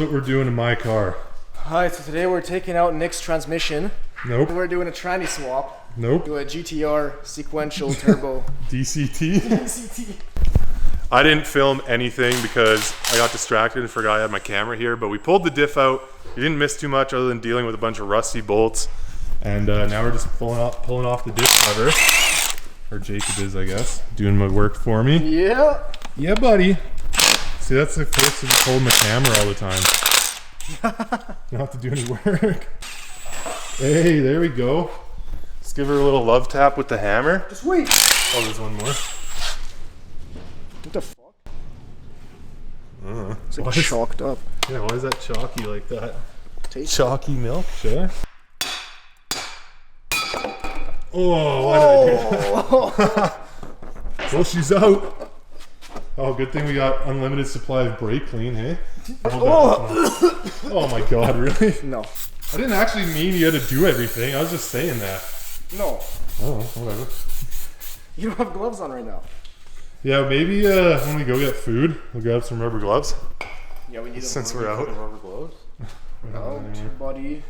what we're doing in my car. Alright, so today we're taking out Nick's transmission. Nope. We're doing a tranny swap. Nope. Do a GTR sequential turbo. DCT? DCT. I didn't film anything because I got distracted and forgot I had my camera here, but we pulled the diff out. We didn't miss too much other than dealing with a bunch of rusty bolts. And now we're just pulling off the diff cover. Or Jacob is, I guess, doing my work for me. Yeah. Yeah, buddy. See, that's the first to just hold my camera all the time. You don't have to do any work. Hey, there we go. Let's give her a little love tap with the hammer. Just wait. Oh, there's one more. What the fuck? It's like chalked up. Yeah, why is that chalky like that? Taste Chalky milk, sure. Oh, why did I do that? Well, she's out. Oh, good thing we got unlimited supply of brake clean, hey? Oh my god, really? No. I didn't actually mean you had to do everything. I was just saying that. No. Oh, whatever. You don't have gloves on right now. Yeah, maybe when we go get food, we'll grab some rubber gloves. Yeah, we need Since we're out. rubber gloves. Out, buddy.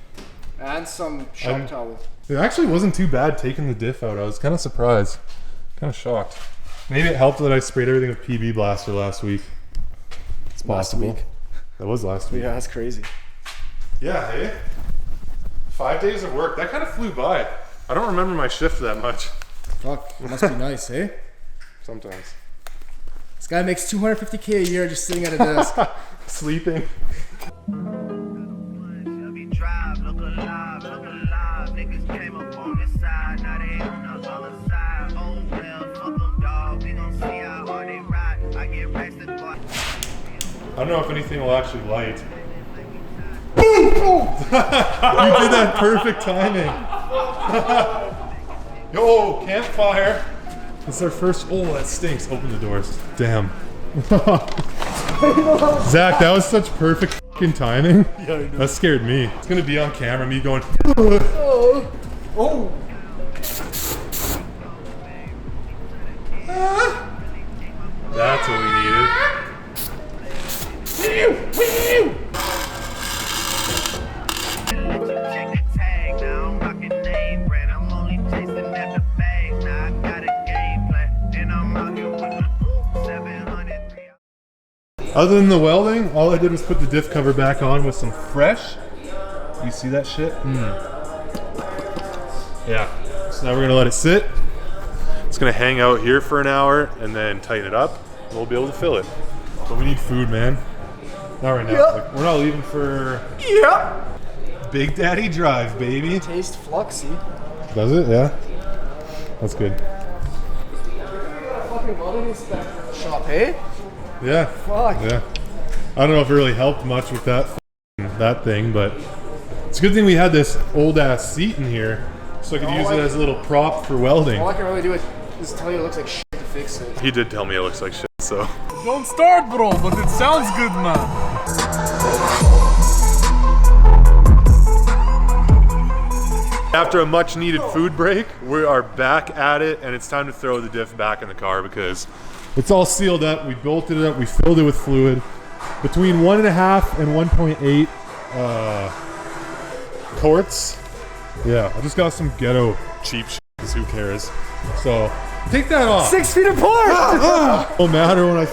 And some shop towel. It actually wasn't too bad taking the diff out. I was kind of surprised. Kind of shocked. Maybe it helped that I sprayed everything with PB Blaster last week. It's possible. Last week? That was last week. Yeah, that's crazy. Yeah, hey? 5 days of work. That kind of flew by. I don't remember my shift that much. Fuck, it must be nice, eh? Sometimes. This guy makes $250K a year just sitting at a desk. Sleeping. I don't know if anything will actually light. You did that perfect timing. Yo, campfire. It's our first. Oh, that stinks. Open the doors. Damn. Zach, that was such perfect fucking timing. Yeah, I know. That scared me. It's gonna be on camera, me going. Oh. That's what we needed. Other than the welding, all I did was put the diff cover back on with some fresh. You see that shit? Yeah. So now we're gonna let it sit. It's gonna hang out here for an hour and then tighten it up. And we'll be able to fill it. But we need food, man. Not right now. Yep. Like, we're not leaving for Big Daddy Drive, baby. Taste fluxy. Does it? Yeah. That's good. Fucking welding inspector shop, eh? Yeah. Fuck. Yeah. I don't know if it really helped much with that thing, but it's a good thing we had this old ass seat in here, so I could use it as a little prop for welding. All I can really do is tell you it looks like shit to fix it. He did tell me it looks like shit, so. Don't start, bro, but it sounds good, man. After a much needed food break, we are back at it, and it's time to throw the diff back in the car because it's all sealed up. We bolted it up, we filled it with fluid. Between 1.5 and 1.8 quarts. Yeah, I just got some ghetto cheap shit, who cares? So, take that off. 6 feet apart! Don't matter when I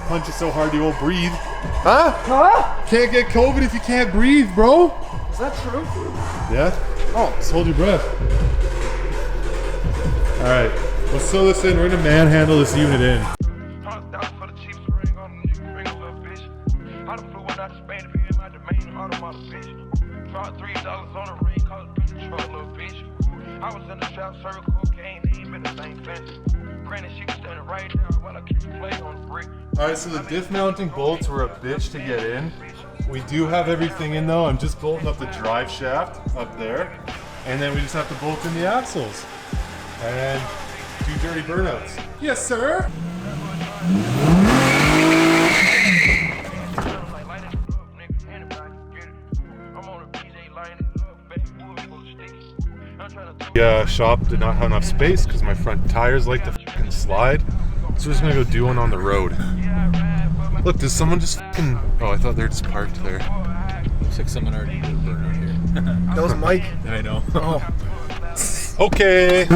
punch it so hard you won't breathe. Huh? Can't get COVID if you can't breathe, bro. Is that true? Yeah? Oh, just hold your breath. Alright, let's sew this in. We're gonna manhandle this unit in. Alright, so the diff mounting bolts were a bitch to get in. We do have everything in though. I'm just bolting up the drive shaft up there. And then we just have to bolt in the axles. And do dirty burnouts. Yes, sir! The shop did not have enough space because my front tires like to fucking slide. So we're just gonna go do one on the road. Look, does someone just fucking... Oh, I thought they were just parked there. Looks like someone already did a burnout here. That was Mike. I know. Oh. Okay.